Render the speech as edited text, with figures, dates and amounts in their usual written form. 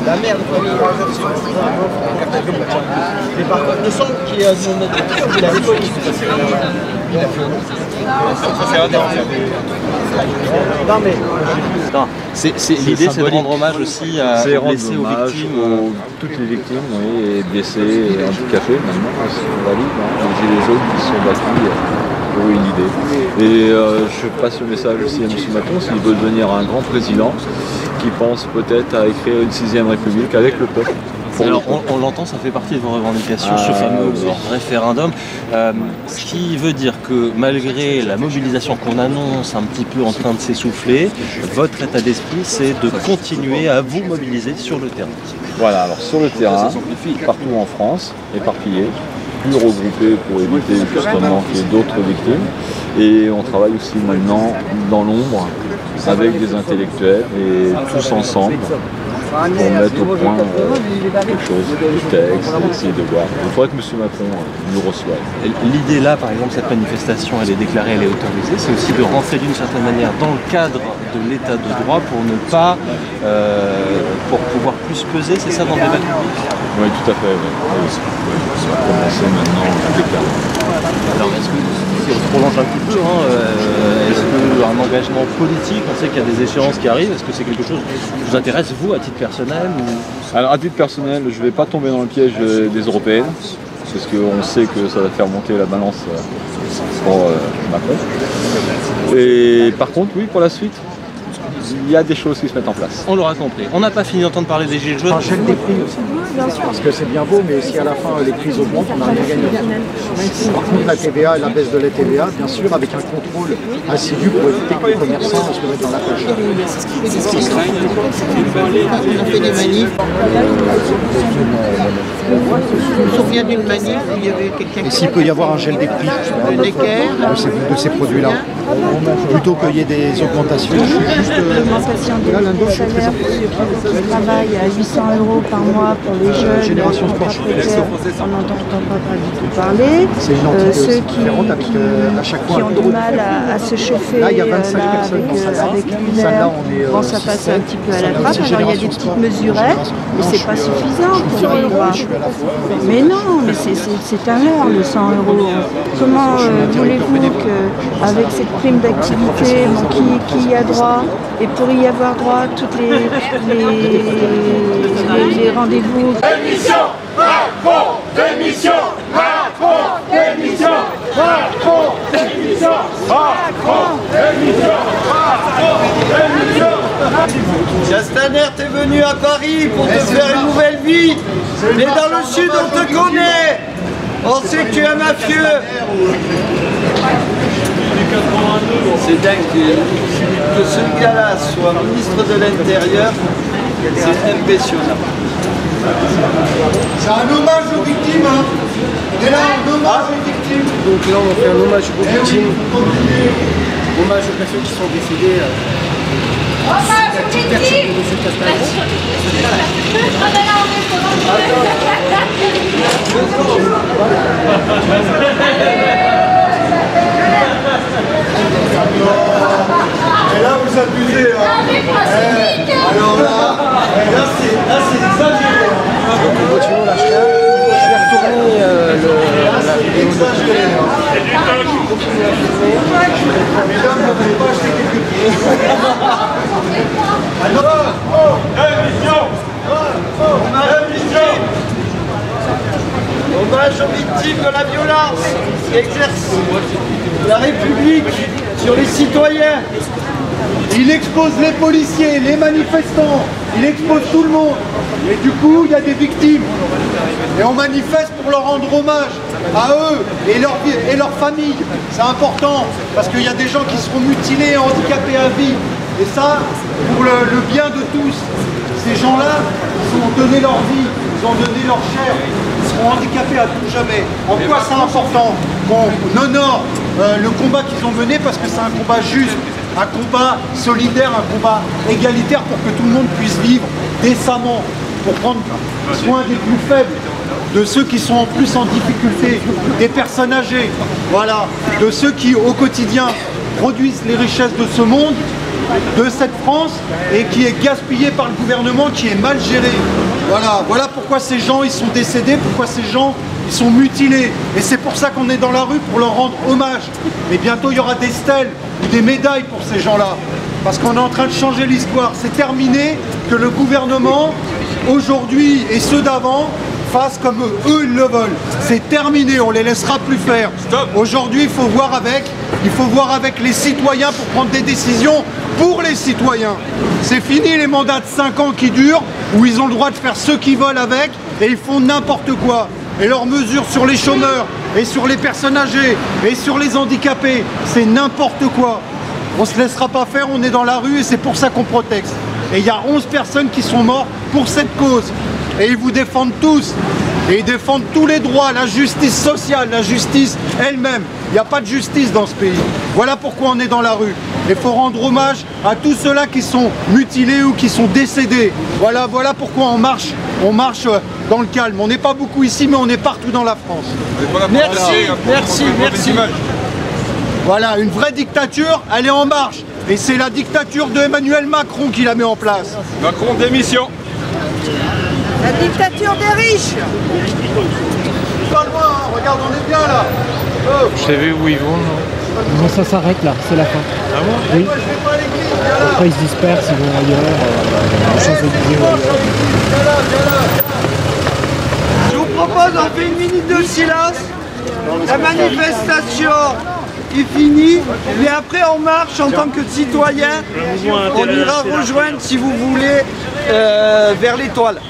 La merde, mais par contre, le son qui est sur notre équipe, il a fait non mais l'idée, c'est de rendre hommage aussi à blessés, aux victimes. Toutes les victimes, oui, et blessés et handicapés maintenant, invalides, les gilets jaunes qui se sont battus pour une idée. Et je passe le message aussi à M. Macron, s'il veut devenir un grand président, qui pense peut-être à écrire une 6e République avec le peuple. Alors on l'entend, ça fait partie de vos revendications, ce fameux référendum. Ce qui veut dire que malgré la mobilisation qu'on annonce un petit peu en train de s'essouffler, votre état d'esprit c'est de continuer à vous mobiliser sur le terrain. Voilà, alors sur le terrain, partout en France, éparpillés, plus regroupés pour éviter justement qu'il y ait d'autres victimes. Et on travaille aussi maintenant dans l'ombre avec des intellectuels et tous ensemble pour mettre au point quelque chose, du texte, essayer de voir. Il faudrait que M. Macron nous reçoive. L'idée là, par exemple, cette manifestation, elle est déclarée, elle est autorisée, c'est aussi de rentrer d'une certaine manière dans le cadre de l'état de droit pour ne pas, pour pouvoir plus peser, c'est ça dans le débat public? Oui, tout à fait. Oui. On va commencer maintenant à déclarer. Alors, est-ce que si on se prolonge un petit peu, est-ce qu'un engagement politique, on sait qu'il y a des échéances qui arrivent, est-ce que c'est quelque chose qui vous intéresse, vous, à titre personnel ou... Alors, à titre personnel, je ne vais pas tomber dans le piège des européennes, parce qu'on sait que ça va faire monter la balance pour Macron. Et par contre, oui, pour la suite, il y a des choses qui se mettent en place. On l'aura compris. On n'a pas fini d'entendre parler des gilets jaunes. Un chèque des prix aussi. Parce que c'est bien beau, mais si à la fin les prix augmentent, on n'a rien gagné. Par contre, la TVA et la baisse de la TVA, bien sûr, avec un contrôle assidu pour éviter que les commerçants se le mettent dans la poche. on a fait des manifs. Je me souviens d'une manif où il y avait quelqu'un qui... Et s'il peut y avoir un gel des prix de ces produits-là, plutôt qu'il y ait des augmentations. L'augmentation des salaires pour ceux qui travaillent à 800 € par mois pour les jeunes, Génération Sport, on n'entend pas du tout parler. C'est une entité ceux différente avec à chaque fois qui ont du mal à se chauffer là, il y a 25 personnes dans ça. avec l'hiver, bon, ça passe un petit peu à la trappe. Alors il y a des petites mesurettes, mais c'est pas suffisant pour vivre. Mais non, mais c'est un leurre le 100 €. Comment voulez-vous qu'avec cette prime d'activité, qui y a droit, et pour y avoir droit, toutes les rendez-vous. Démission Macron, démission Macron, démission Macron, démission Macron, démission Macron, démission. Castaner, t'es venu à Paris pour te faire une nouvelle vie. Mais dans le sud, on te connaît. On sait que tu es un mafieux. C'est dingue que ce gars-là soit ministre de l'Intérieur, c'est impressionnant. C'est un hommage aux victimes, hein. Et là, un hommage aux victimes. Donc là, on fait un hommage aux victimes, hommage aux personnes qui sont décédées. Hommage aux victimes. Et là, vous abusez, hein. Alors là c'est exagéré. Donc on continue la chaîne. Je vais retourner la vidéo de continue à filmer. Mesdames, vous n'avez pas acheté quelque chose. Hommage aux victimes de la violence qui exerce la République sur les citoyens. Il expose les policiers, les manifestants, il expose tout le monde. Et du coup, il y a des victimes. Et on manifeste pour leur rendre hommage à eux et leur famille. C'est important, parce qu'il y a des gens qui seront mutilés, handicapés à vie. Et ça, pour le bien de tous. Ces gens-là, ils ont donné leur vie, ils ont donné leur chair, ils seront handicapés à tout jamais. En quoi c'est important qu'on honore le combat qu'ils ont mené, parce que c'est un combat juste, un combat solidaire, un combat égalitaire pour que tout le monde puisse vivre décemment, pour prendre soin des plus faibles, de ceux qui sont en plus en difficulté, des personnes âgées, voilà, de ceux qui au quotidien produisent les richesses de ce monde. de cette France et qui est gaspillée par le gouvernement, qui est mal gérée. Voilà pourquoi ces gens ils sont décédés, pourquoi ces gens ils sont mutilés. Et c'est pour ça qu'on est dans la rue, pour leur rendre hommage. Et bientôt il y aura des stèles ou des médailles pour ces gens-là. Parce qu'on est en train de changer l'histoire. C'est terminé que le gouvernement, aujourd'hui et ceux d'avant, fassent comme eux ils le veulent. C'est terminé, on les laissera plus faire. Aujourd'hui il faut voir avec les citoyens pour prendre des décisions pour les citoyens. C'est fini les mandats de 5 ans qui durent, où ils ont le droit de faire ce qu'ils veulent avec, et ils font n'importe quoi. Et leurs mesures sur les chômeurs, et sur les personnes âgées, et sur les handicapés, c'est n'importe quoi. On ne se laissera pas faire, on est dans la rue et c'est pour ça qu'on proteste. Et il y a 11 personnes qui sont mortes pour cette cause. Et ils vous défendent tous. Et ils défendent tous les droits, la justice sociale, la justice elle-même. Il n'y a pas de justice dans ce pays. Voilà pourquoi on est dans la rue. Il faut rendre hommage à tous ceux-là qui sont mutilés ou qui sont décédés. Voilà pourquoi on marche dans le calme. On n'est pas beaucoup ici, mais on est partout dans la France. Merci. Voilà, une vraie dictature, elle est en marche. Et c'est la dictature de Emmanuel Macron qui la met en place. Macron, démission. La dictature des riches. Pas loin, hein. Regarde, on est bien là. Vous savez où ils vont? Non, ça s'arrête là, c'est la fin. Ah bon? Oui. Après ils se dispersent, ils vont ailleurs, Champs-Élysées. Je vous propose, on fait une minute de silence. La manifestation est finie, mais après on marche en tant que citoyen. On ira rejoindre, si vous voulez, vers l'Étoile.